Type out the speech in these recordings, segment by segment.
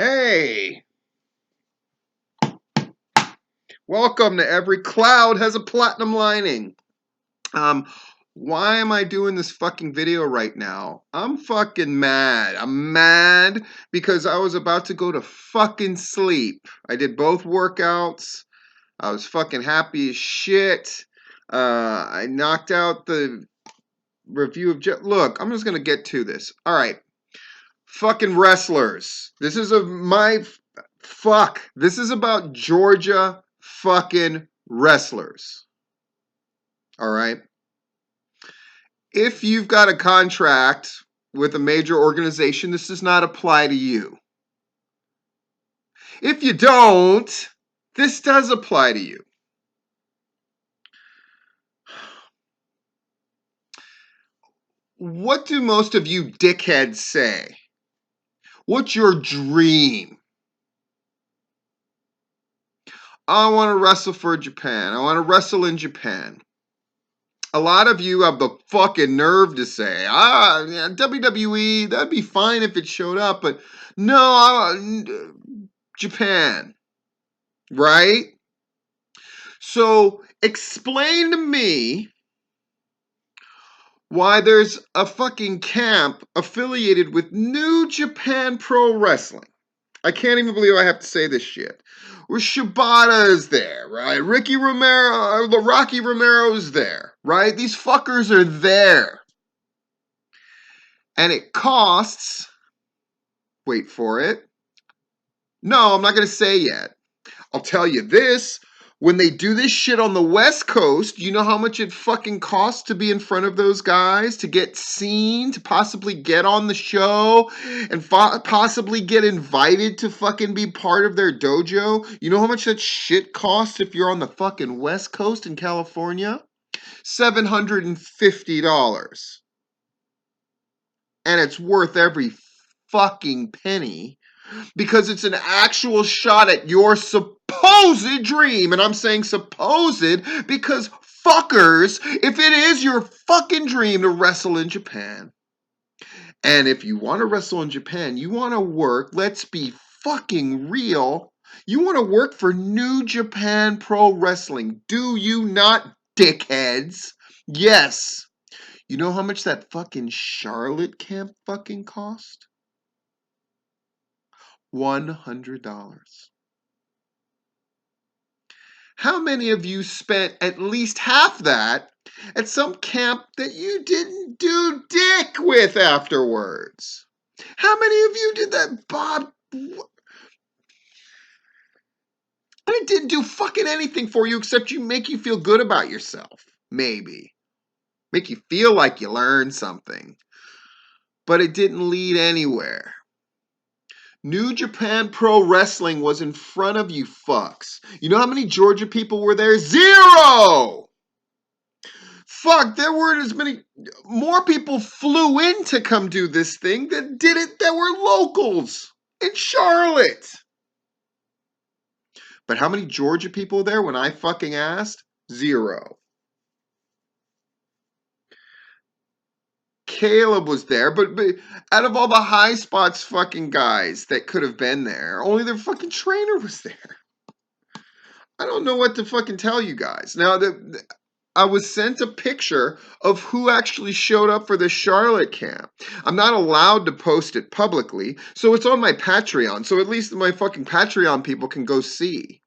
Hey, welcome to Every Cloud Has a Platinum Lining. Um, why am I doing this fucking video right now? I'm fucking mad. I'm mad because I was about to go to fucking sleep. I did both workouts. I was fucking happy as shit. I knocked out the review of Look, I'm just gonna get to this. All right, fucking wrestlers. This is This is about Georgia fucking wrestlers. All right. If you've got a contract with a major organization, this does not apply to you. If you don't, this does apply to you. What do most of you dickheads say? What's your dream? I want to wrestle for Japan. I want to wrestle in Japan. A lot of you have the fucking nerve to say, WWE, that'd be fine if it showed up, but no, Japan, right? So explain to me why there's a fucking camp affiliated with New Japan Pro Wrestling. I can't even believe I have to say this shit. Where Shibata is there, right? Rocky Romero is there, right? These fuckers are there. And it costs, wait for it. No, I'm not going to say yet. I'll tell you this. When they do this shit on the West Coast, you know how much it fucking costs to be in front of those guys, to get seen, to possibly get on the show, and possibly get invited to fucking be part of their dojo? You know how much that shit costs if you're on the fucking West Coast in California? $750. And it's worth every fucking penny because it's an actual shot at your supposed dream. And I'm saying supposed because fuckers, if it is your fucking dream to wrestle in Japan, and if you want to wrestle in Japan, you want to work, let's be fucking real, you want to work for New Japan Pro Wrestling. Do you not, dickheads? Yes. You know how much that fucking Charlotte camp fucking cost? $100. How many of you spent at least half that at some camp that you didn't do dick with afterwards? How many of you did that, Bob? And it didn't do fucking anything for you except make you feel good about yourself. Maybe. Make you feel like you learned something. But it didn't lead anywhere. New Japan Pro Wrestling was in front of you fucks. You know how many Georgia people were there? 0! Fuck, there weren't as many. More people flew in to come do this thing than did it that were locals in Charlotte. But how many Georgia people were there when I fucking asked? 0. Caleb was there, but out of all the high spots fucking guys that could have been there, only their fucking trainer was there. I don't know what to fucking tell you guys. Now, I was sent a picture of who actually showed up for the Charlotte camp. I'm not allowed to post it publicly, so it's on my Patreon. So at least my fucking Patreon people can go see.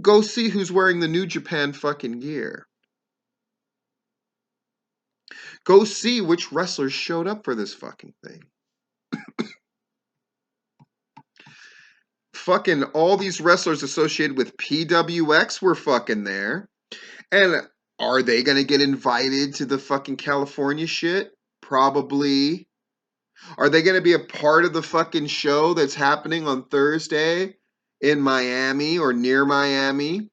Go see who's wearing the New Japan fucking gear. Go see which wrestlers showed up for this fucking thing. Fucking all these wrestlers associated with PWX were fucking there. And are they gonna get invited to the fucking California shit? Probably. Are they gonna be a part of the fucking show that's happening on Thursday in Miami or near Miami?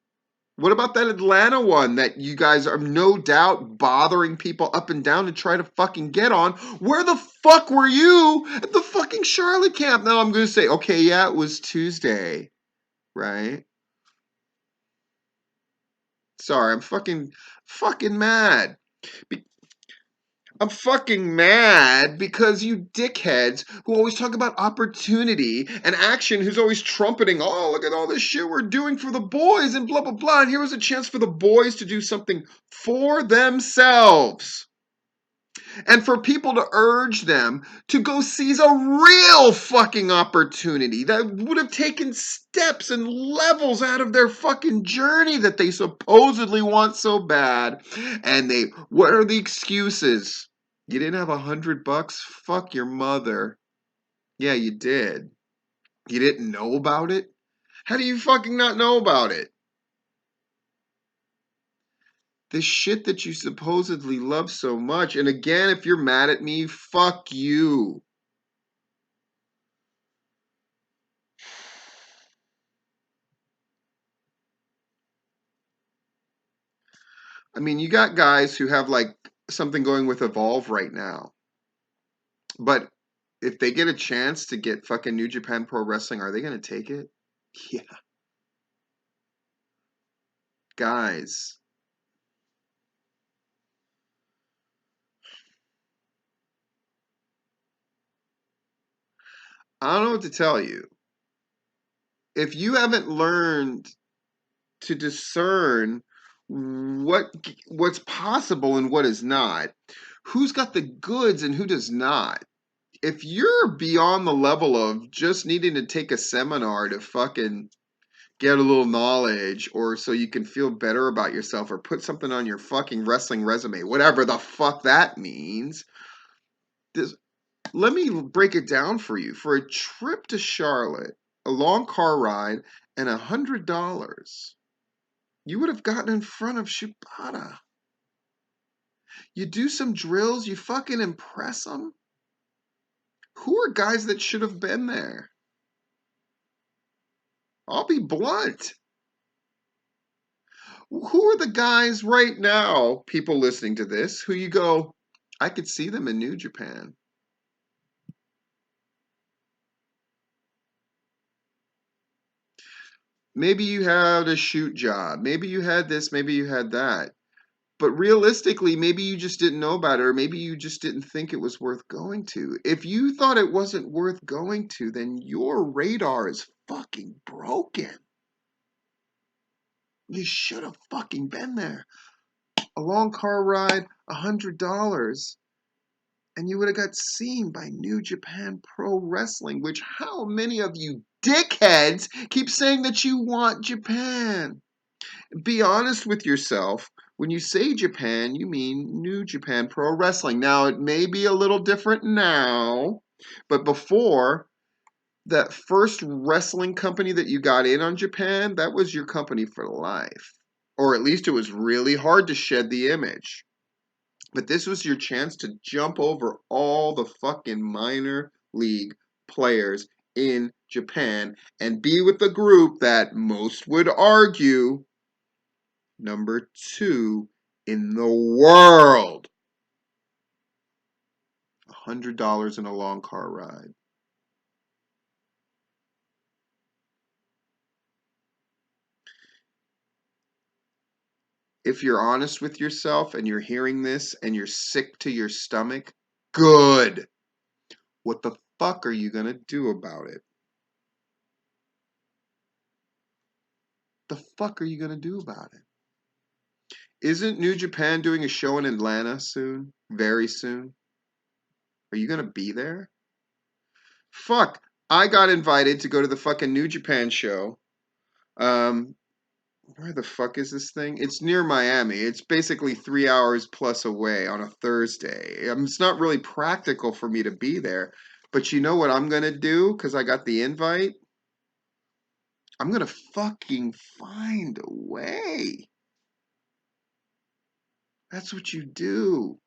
What about that Atlanta one that you guys are no doubt bothering people up and down to try to fucking get on? Where the fuck were you at the fucking Charlotte camp? Now I'm gonna say, okay, yeah, it was Tuesday, right? Sorry, I'm fucking mad. I'm fucking mad because you dickheads who always talk about opportunity and action, who's always trumpeting, oh, look at all this shit we're doing for the boys and blah, blah, blah. And here was a chance for the boys to do something for themselves. And for people to urge them to go seize a real fucking opportunity that would have taken steps and levels out of their fucking journey that they supposedly want so bad. And what are the excuses? You didn't have $100? Fuck your mother. Yeah, you did. You didn't know about it? How do you fucking not know about it? This shit that you supposedly love so much. And again, if you're mad at me, fuck you. I mean, you got guys who have like something going with Evolve right now. But if they get a chance to get fucking New Japan Pro Wrestling, are they going to take it? Yeah. Guys, I don't know what to tell you. If you haven't learned to discern what's possible and what is not, who's got the goods and who does not. If you're beyond the level of just needing to take a seminar to fucking get a little knowledge or so you can feel better about yourself or put something on your fucking wrestling resume, whatever the fuck that means, this, let me break it down for you. For a trip to Charlotte, a long car ride, and $100, you would have gotten in front of Shibata. You do some drills, you fucking impress them. Who are guys that should have been there? I'll be blunt. Who are the guys right now, people listening to this, who you go, I could see them in New Japan? Maybe you had a shoot job. Maybe you had this. Maybe you had that. But realistically, maybe you just didn't know about it, or maybe you just didn't think it was worth going to. If you thought it wasn't worth going to, then your radar is fucking broken. You should have fucking been there. A long car ride, $100, and you would have got seen by New Japan Pro Wrestling, which how many of you dickheads keep saying that you want Japan? Be honest with yourself. When you say Japan, you mean New Japan Pro Wrestling. Now, it may be a little different now, but before, that first wrestling company that you got in on Japan, that was your company for life. Or at least it was really hard to shed the image. But this was your chance to jump over all the fucking minor league players in Japan and be with the group that most would argue number 2 in the world. $100 in a long car ride. If you're honest with yourself and you're hearing this and you're sick to your stomach, good. What the fuck are you gonna do about it? The fuck are you gonna do about it? Isn't New Japan doing a show in Atlanta soon? Very soon? Are you gonna be there? Fuck. I got invited to go to the fucking New Japan show. Um, where the fuck is this thing? It's near Miami. It's basically 3 hours plus away on a Thursday. It's not really practical for me to be there. But you know what I'm gonna do? Because I got the invite? I'm gonna fucking find a way. That's what you do.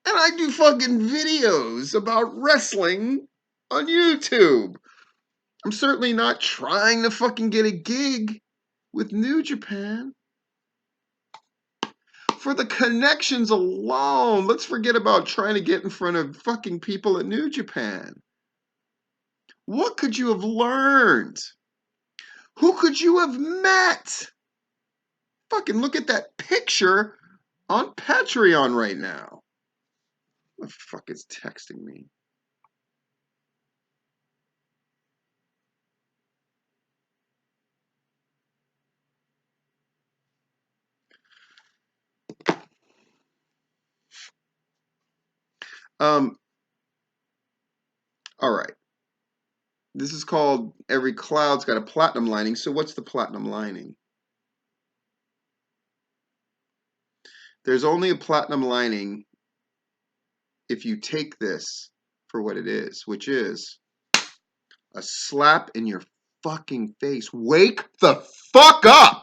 And I do fucking videos about wrestling on YouTube. I'm certainly not trying to fucking get a gig with New Japan. For the connections alone, let's forget about trying to get in front of fucking people at New Japan. What could you have learned? Who could you have met? Fucking look at that picture on Patreon right now. Who the fuck is texting me? Um, all right. This is called Every Cloud's Got a Platinum Lining. So what's the platinum lining? There's only a platinum lining if you take this for what it is, which is a slap in your fucking face. Wake the fuck up!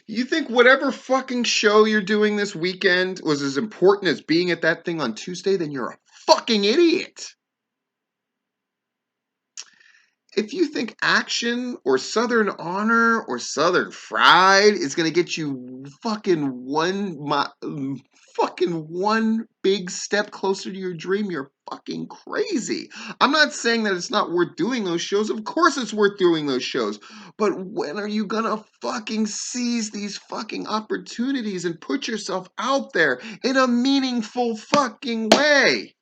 You think whatever fucking show you're doing this weekend was as important as being at that thing on Tuesday? Then you're a fucking idiot. If you think action or Southern Honor or Southern Fried is gonna get you fucking one big step closer to your dream, you're fucking crazy. I'm not saying that it's not worth doing those shows. Of course it's worth doing those shows. But when are you gonna fucking seize these fucking opportunities and put yourself out there in a meaningful fucking way?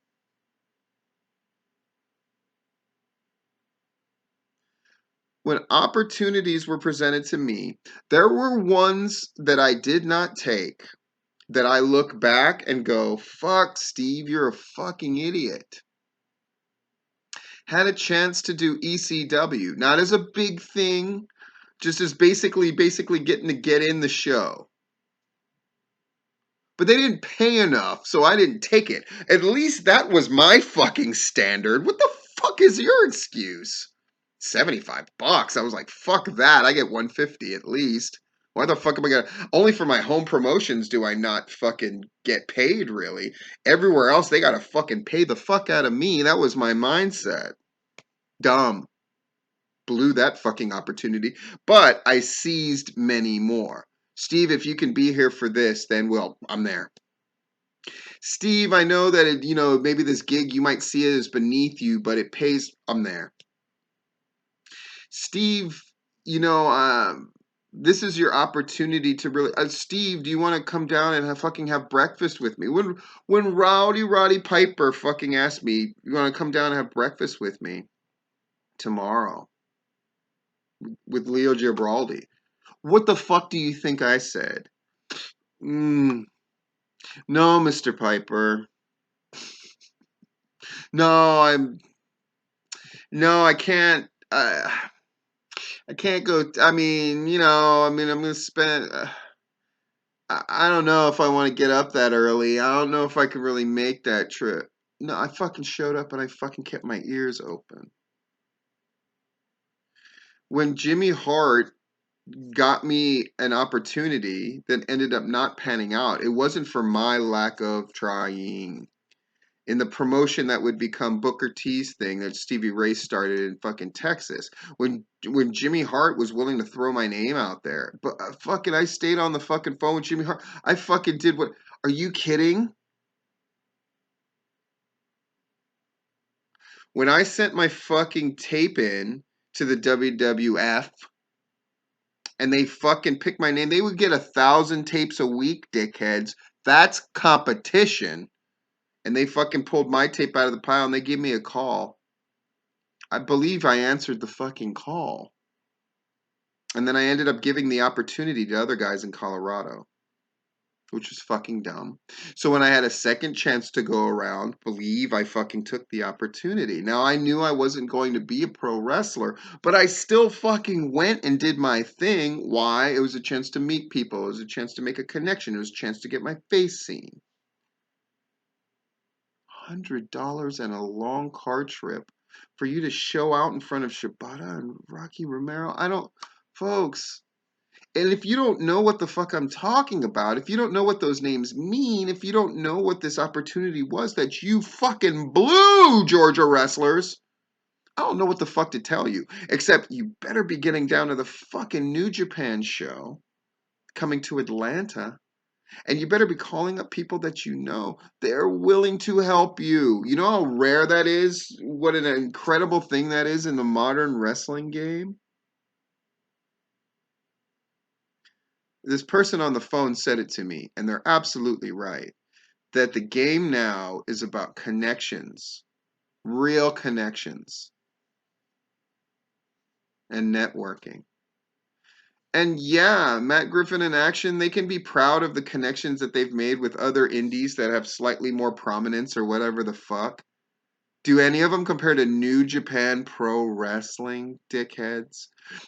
When opportunities were presented to me, there were ones that I did not take that I look back and go, fuck, Steve, you're a fucking idiot. Had a chance to do ECW, not as a big thing, just as basically getting to get in the show. But they didn't pay enough, so I didn't take it. At least that was my fucking standard. What the fuck is your excuse? $75. I was like, fuck that. I get 150 at least. Why the fuck am I gonna only for my home promotions do I not fucking get paid really? Everywhere else they gotta fucking pay the fuck out of me. That was my mindset. Dumb. Blew that fucking opportunity. But I seized many more. Steve, if you can be here for this, then well, I'm there. Steve, I know that maybe this gig you might see it as beneath you, but it pays. I'm there. Steve, you know, this is your opportunity to really. Steve, do you want to come down and fucking have breakfast with me? When Rowdy Roddy Piper fucking asked me, you want to come down and have breakfast with me tomorrow with Leo Gibraldi? What the fuck do you think I said? No, Mr. Piper. No, no, I can't. I can't go. I'm gonna spend. I don't know if I want to get up that early. I don't know if I can really make that trip. No, I fucking showed up and I fucking kept my ears open. When Jimmy Hart got me an opportunity that ended up not panning out, it wasn't for my lack of trying. In the promotion that would become Booker T's thing that Stevie Ray started in fucking Texas. When Jimmy Hart was willing to throw my name out there, but fucking I stayed on the fucking phone with Jimmy Hart. I fucking did what? Are you kidding? When I sent my fucking tape in to the WWF and they fucking picked my name, they would get 1,000 tapes a week, dickheads. That's competition. And they fucking pulled my tape out of the pile and they gave me a call. I believe I answered the fucking call. And then I ended up giving the opportunity to other guys in Colorado, which was fucking dumb. So when I had a second chance to go around, believe I fucking took the opportunity. Now I knew I wasn't going to be a pro wrestler, but I still fucking went and did my thing. Why? It was a chance to meet people. It was a chance to make a connection. It was a chance to get my face seen. $100 and a long car trip for you to show out in front of Shibata and Rocky Romero. Folks. And if you don't know what the fuck I'm talking about, if you don't know what those names mean, if you don't know what this opportunity was that you fucking blew, Georgia wrestlers, I don't know what the fuck to tell you. Except you better be getting down to the fucking New Japan show coming to Atlanta. And you better be calling up people that you know. They're willing to help you. You know how rare that is? What an incredible thing that is in the modern wrestling game? This person on the phone said it to me, and they're absolutely right. That the game now is about connections, real connections, and networking. And yeah, Matt Griffin in action, they can be proud of the connections that they've made with other indies that have slightly more prominence or whatever the fuck. Do any of them compare to New Japan Pro Wrestling, dickheads?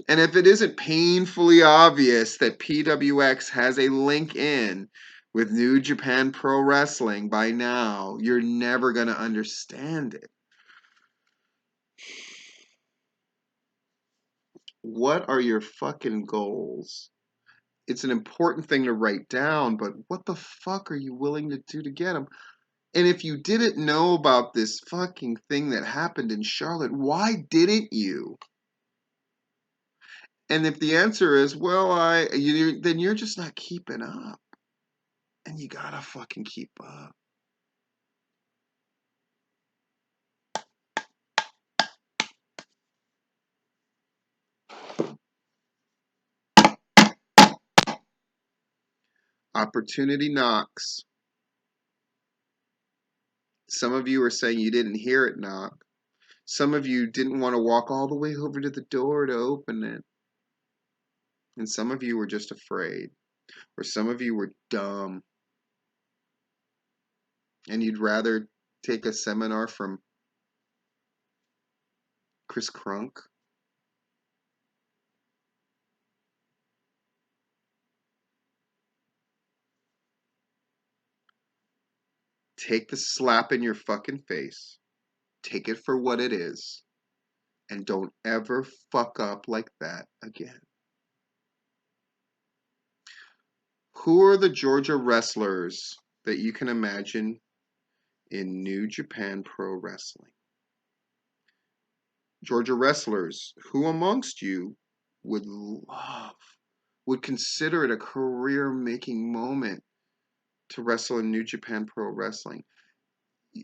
And if it isn't painfully obvious that PWX has a link in with New Japan Pro Wrestling by now, you're never going to understand it. What are your fucking goals? It's an important thing to write down, but what the fuck are you willing to do to get them? And if you didn't know about this fucking thing that happened in Charlotte, why didn't you? And if the answer is, well, then you're just not keeping up. And you gotta fucking keep up. Opportunity knocks. Some of you are saying you didn't hear it knock. Some of you didn't want to walk all the way over to the door to open it. And some of you were just afraid. Or some of you were dumb. And you'd rather take a seminar from Chris Crunk. Take the slap in your fucking face. Take it for what it is. And don't ever fuck up like that again. Who are the Georgia wrestlers that you can imagine in New Japan Pro Wrestling? Georgia wrestlers, who amongst you would consider it a career-making moment to wrestle in New Japan Pro Wrestling?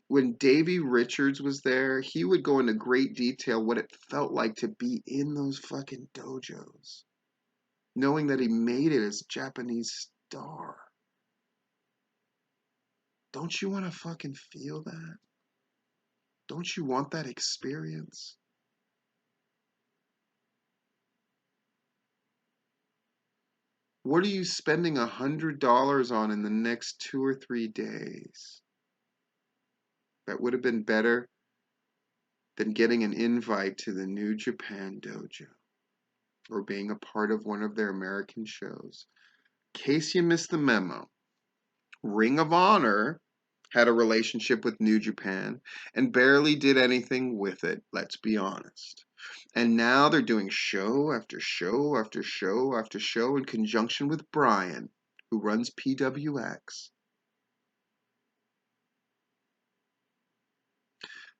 When Davey Richards was there, he would go into great detail what it felt like to be in those fucking dojos, knowing that he made it as a Japanese star. Don't you want to fucking feel that? Don't you want that experience? What are you spending $100 on in the next 2 or 3 days? That would have been better than getting an invite to the New Japan Dojo or being a part of one of their American shows. In case you missed the memo, Ring of Honor had a relationship with New Japan and barely did anything with it, let's be honest. And now they're doing show after show after show after show in conjunction with Brian, who runs PWX.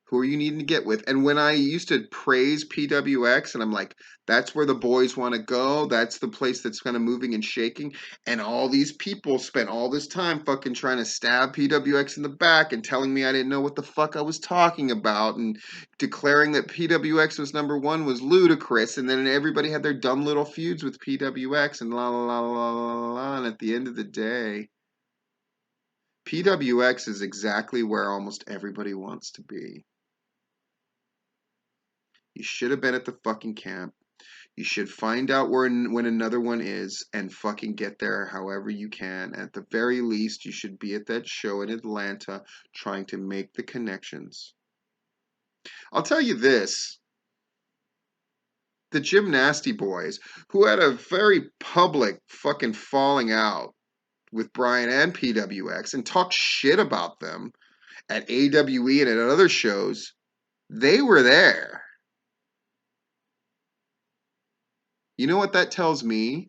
Who are you needing to get with? And when I used to praise PWX, and I'm like, that's where the boys want to go. That's the place that's kind of moving and shaking. And all these people spent all this time fucking trying to stab PWX in the back and telling me I didn't know what the fuck I was talking about and declaring that PWX was number one was ludicrous. And then everybody had their dumb little feuds with PWX and la la la la la la. And at the end of the day, PWX is exactly where almost everybody wants to be. You should have been at the fucking camp. You should find out when another one is and fucking get there however you can. At the very least, you should be at that show in Atlanta trying to make the connections. I'll tell you this. The Gymnasty Boys, who had a very public fucking falling out with Brian and PWX and talked shit about them at AWE and at other shows, they were there. You know what that tells me?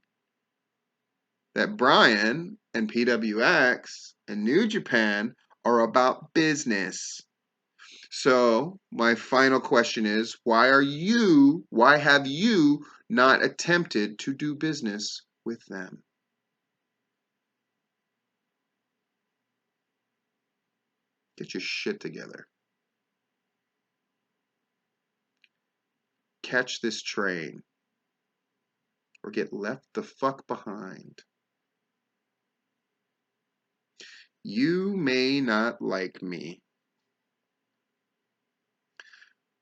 That Brian and PWX and New Japan are about business. So, my final question is, why have you not attempted to do business with them? Get your shit together. Catch this train or get left the fuck behind. You may not like me,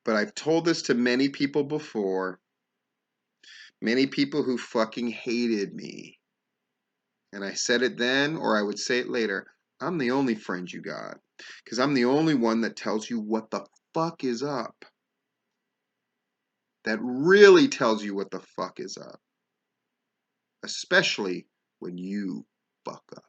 but I've told this to many people before, many people who fucking hated me. And I said it then, or I would say it later. I'm the only friend you got, because I'm the only one that tells you what the fuck is up. That really tells you what the fuck is up. Especially when you fuck up.